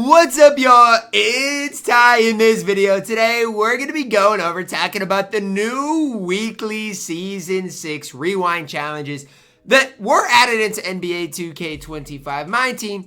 What's up, y'all? It's Ty. In this video today, we're going to be going over talking about the new weekly Season 6 Rewind challenges that were added into NBA 2K25 MyTEAM,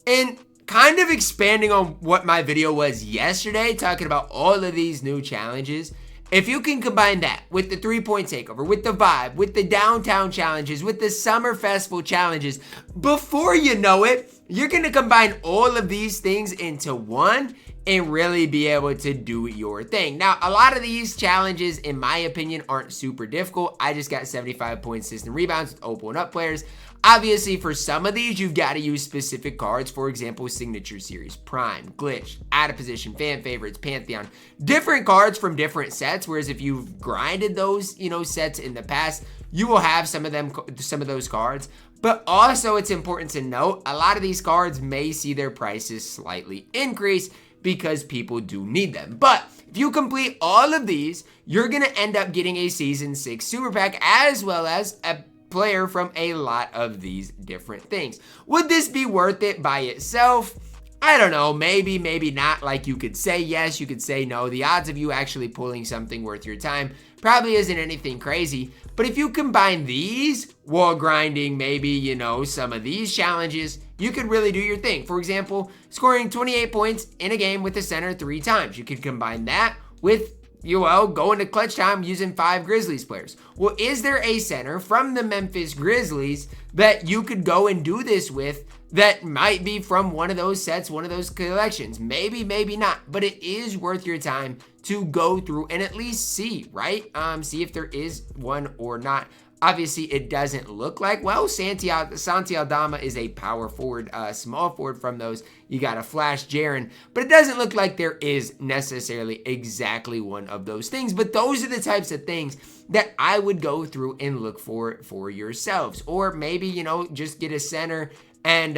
and kind of expanding on what my video was yesterday, talking about all of these new challenges. If you can combine that with the 3-point takeover, with the vibe, with the downtown challenges, with the summer festival challenges, before you know it, you're going to combine all of these things into one and really be able to do your thing. Now, a lot of these challenges, in my opinion, aren't super difficult. I just got 75 point assist and rebounds with open up players. Obviously, for some of these, you've got to use specific cards. For example, Signature Series, Prime, Glitch, Out of Position, Fan Favorites, Pantheon. Different cards from different sets, whereas if you've grinded those, sets in the past, you will have some of those cards. But also, it's important to note, a lot of these cards may see their prices slightly increase because people do need them. But if you complete all of these, you're going to end up getting a Season 6 Super Pack as well as a player from a lot of these different things. Would this be worth it by itself? I don't know, maybe, maybe not. Like, you could say yes, you could say no. The odds of you actually pulling something worth your time probably isn't anything crazy. But if you combine these while grinding maybe, some of these challenges, you could really do your thing. For example, scoring 28 points in a game with the center 3 times. You could combine that with going to clutch time using 5 Grizzlies players. Well, is there a center from the Memphis Grizzlies that you could go and do this with that might be from one of those sets, one of those collections? Maybe, maybe not, but it is worth your time to go through and at least see, right? See if there is one or not. Obviously, it doesn't look like, Santi Aldama is a power forward, small forward from those. You got a Flash Jaren, but it doesn't look like there is necessarily exactly one of those things. But those are the types of things that I would go through and look for yourselves. Or maybe, just get a center and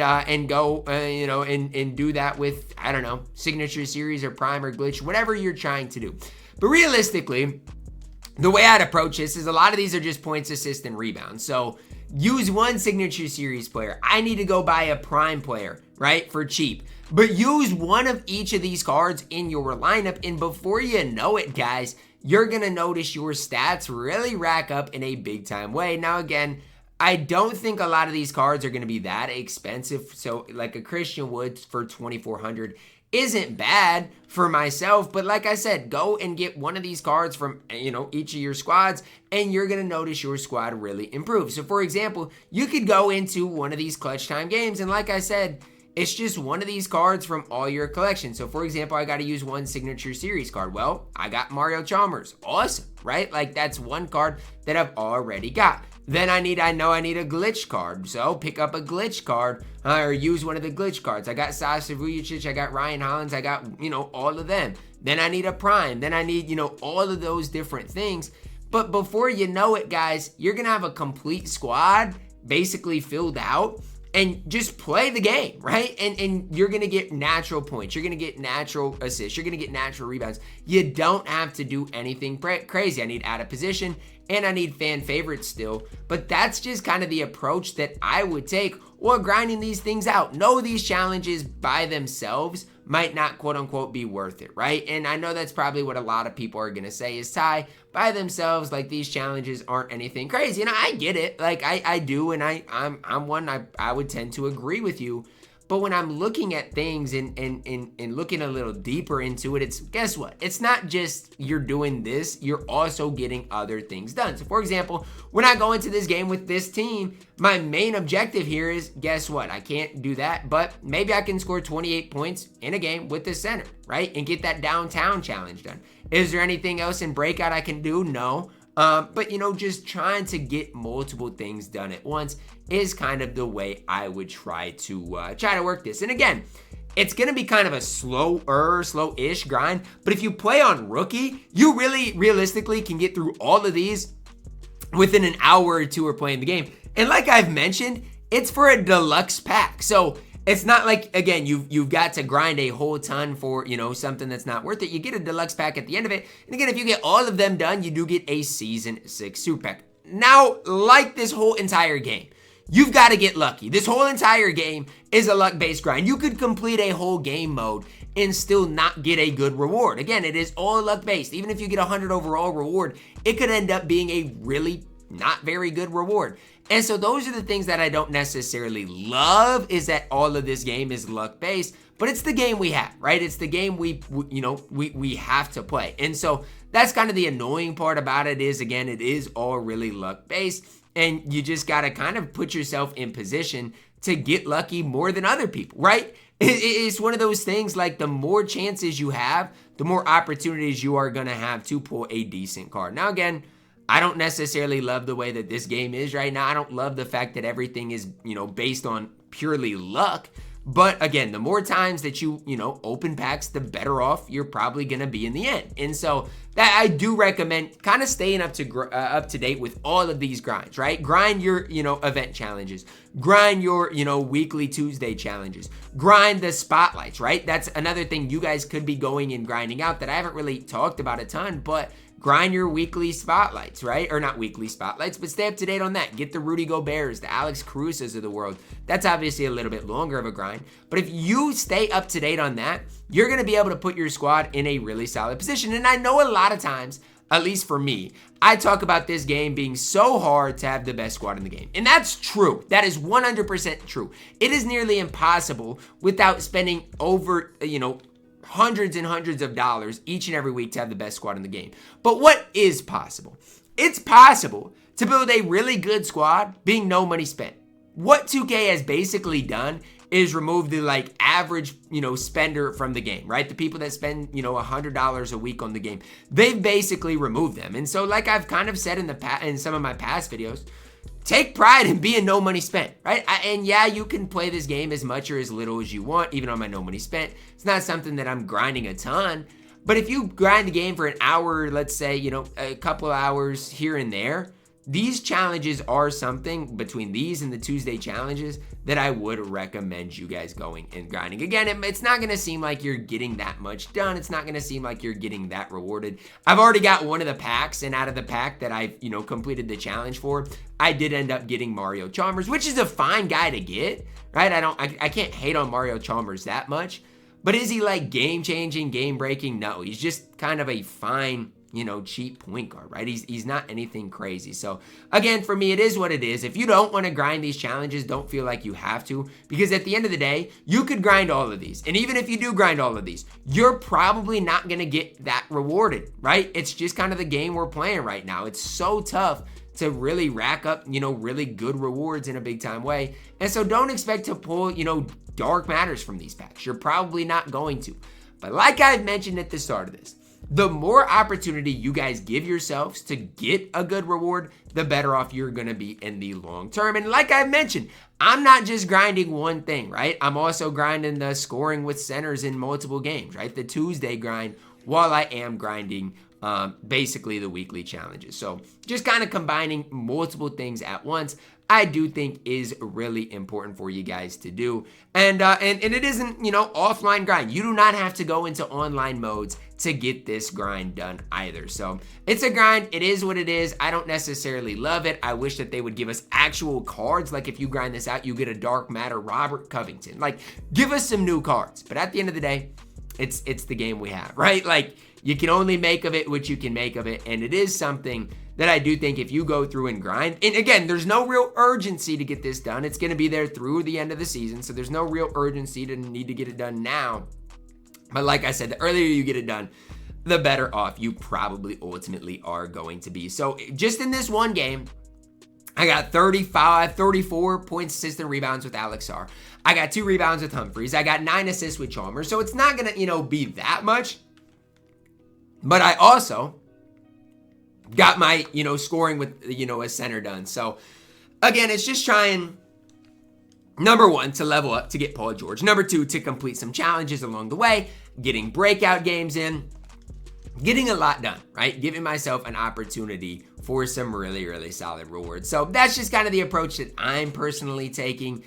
go, and do that with, I don't know, Signature Series or Prime or Glitch, whatever you're trying to do. But realistically, the way I'd approach this is a lot of these are just points, assists, and rebounds. So use one Signature Series player. I need to go buy a Prime player, right, for cheap. But use one of each of these cards in your lineup, and before you know it, guys, you're going to notice your stats really rack up in a big-time way. Now, again, I don't think a lot of these cards are going to be that expensive. So, like a Christian Wood for $2,400 isn't bad for myself, but like I said, go and get one of these cards from, each of your squads, and you're going to notice your squad really improve. So for example, you could go into one of these clutch time games, and like I said, it's just one of these cards from all your collection. So for example, I got to use one Signature Series card. Well, I got Mario Chalmers. Awesome, right? Like, that's one card that I've already got. Then I know I need a glitch card, so pick up a glitch card or use one of the glitch cards. I got Sasha Vujacic, I got Ryan Hollins, I got, all of them. Then I need a Prime. Then I need, all of those different things. But before you know it, guys, you're going to have a complete squad basically filled out, and just play the game, right? And you're going to get natural points. You're going to get natural assists. You're going to get natural rebounds. You don't have to do anything crazy. I need out of position, and I need fan favorites still. But that's just kind of the approach that I would take while grinding these things out. Know these challenges by themselves might not, quote unquote, be worth it, right? And I know that's probably what a lot of people are going to say is, Ty, by themselves, like, these challenges aren't anything crazy. And I get it. Like, I do, and I'm one, I would tend to agree with you. But when I'm looking at things and looking a little deeper into it, it's, guess what? It's not just you're doing this, you're also getting other things done. So for example, when I go into this game with this team, my main objective here is, guess what? I can't do that, but maybe I can score 28 points in a game with the center, right? And get that downtown challenge done. Is there anything else in Breakout I can do? No. But just trying to get multiple things done at once is kind of the way I would try to work this. And again, it's going to be kind of a slow-ish grind, but if you play on Rookie, you really realistically can get through all of these within an hour or two of playing the game. And like I've mentioned, it's for a deluxe pack. So it's not like, again, you've got to grind a whole ton for, something that's not worth it. You get a deluxe pack at the end of it. And again, if you get all of them done, you do get a Season 6 Super Pack. Now, like this whole entire game, you've got to get lucky. This whole entire game is a luck-based grind. You could complete a whole game mode and still not get a good reward. Again, it is all luck-based. Even if you get 100 overall reward, it could end up being a really not very good reward. And so those are the things that I don't necessarily love, is that all of this game is luck-based, but it's the game we have, right? It's the game we have to play. And so that's kind of the annoying part about it, is, again, it is all really luck-based, and you just got to kind of put yourself in position to get lucky more than other people, right? It's one of those things, like, the more chances you have, the more opportunities you are going to have to pull a decent card. Now, again, I don't necessarily love the way that this game is right now. I don't love the fact that everything is, based on purely luck. But again, the more times that you open packs, the better off you're probably going to be in the end. And so that I do recommend kind of staying up to date with all of these grinds, right? Grind your, event challenges. Grind your, weekly Tuesday challenges. Grind the spotlights, right? That's another thing you guys could be going and grinding out that I haven't really talked about a ton, but grind your weekly spotlights, right? Or not weekly spotlights, but stay up to date on that. Get the Rudy Goberts, the Alex Carusas of the world. That's obviously a little bit longer of a grind. But if you stay up to date on that, you're going to be able to put your squad in a really solid position. And I know a lot of times, at least for me, I talk about this game being so hard to have the best squad in the game. And that's true. That is 100% true. It is nearly impossible without spending over, hundreds and hundreds of dollars each and every week to have the best squad in the game. But what is possible? It's possible to build a really good squad being no money spent. What 2K has basically done is remove the average, spender from the game, right? The people that spend, $100 a week on the game, they've basically removed them. And so, like I've kind of said in some of my past videos, take pride in being no money spent, right? And yeah, you can play this game as much or as little as you want, even on my no money spent. It's not something that I'm grinding a ton, but if you grind the game for an hour, let's say, a couple of hours here and there, these challenges are something between these and the Tuesday challenges that I would recommend you guys going and grinding. Again, it's not going to seem like you're getting that much done. It's not going to seem like you're getting that rewarded. I've already got one of the packs, and out of the pack that I've, completed the challenge for, I did end up getting Mario Chalmers, which is a fine guy to get, right? I can't hate on Mario Chalmers that much, but is he game-changing, game-breaking? No, he's just kind of a fine, cheap point guard, right? He's not anything crazy. So again, for me, it is what it is. If you don't want to grind these challenges, don't feel like you have to, because at the end of the day, you could grind all of these. And even if you do grind all of these, you're probably not going to get that rewarded, right? It's just kind of the game we're playing right now. It's so tough to really rack up, really good rewards in a big time way. And so don't expect to pull, dark matters from these packs. You're probably not going to. But like I've mentioned at the start of this, the more opportunity you guys give yourselves to get a good reward, the better off you're going to be in the long term. And like I mentioned, I'm not just grinding one thing, right? I'm also grinding the scoring with centers in multiple games, right? The Tuesday grind, while I am grinding basically the weekly challenges. So just kind of combining multiple things at once, I do think is really important for you guys to do. And it isn't, offline grind. You do not have to go into online modes to get this grind done either. So it's a grind. It is what it is. I don't necessarily love it. I wish that they would give us actual cards. Like if you grind this out, you get a Dark Matter Robert Covington. Like, give us some new cards. But at the end of the day, it's the game we have, right? Like, you can only make of it what you can make of it. And it is something that I do think if you go through and grind, and again, there's no real urgency to get this done. It's going to be there through the end of the season. So there's no real urgency to need to get it done now. But like I said, the earlier you get it done, the better off you probably ultimately are going to be. So just in this one game, I got 34 points, assists, and rebounds with Alex Sarr. I got 2 rebounds with Humphries. I got 9 assists with Chalmers. So it's not going to, be that much. But I also got my, scoring with, a center done. So again, it's just trying, number 1, to level up to get Paul George. Number 2, to complete some challenges along the way, getting breakout games in, getting a lot done, right? Giving myself an opportunity for some really, really solid rewards. So that's just kind of the approach that I'm personally taking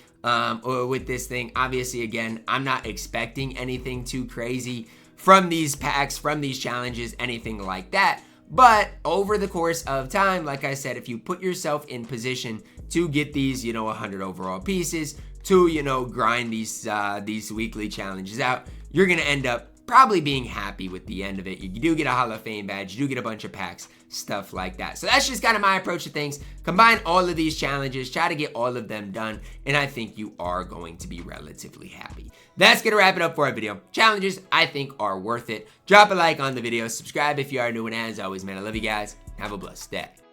with this thing. Obviously, again, I'm not expecting anything too crazy from these packs, from these challenges, anything like that. But over the course of time, like I said, if you put yourself in position to get these, 100 overall pieces, to, grind these weekly challenges out, you're going to end up probably being happy with the end of it. You do get a Hall of Fame badge, you do get a bunch of packs, stuff like that. So that's just kind of my approach to things. Combine all of these challenges, try to get all of them done, and I think you are going to be relatively happy. That's going to wrap it up for our video. Challenges, I think, are worth it. Drop a like on the video, subscribe if you are new, and as always, man, I love you guys. Have a blessed day.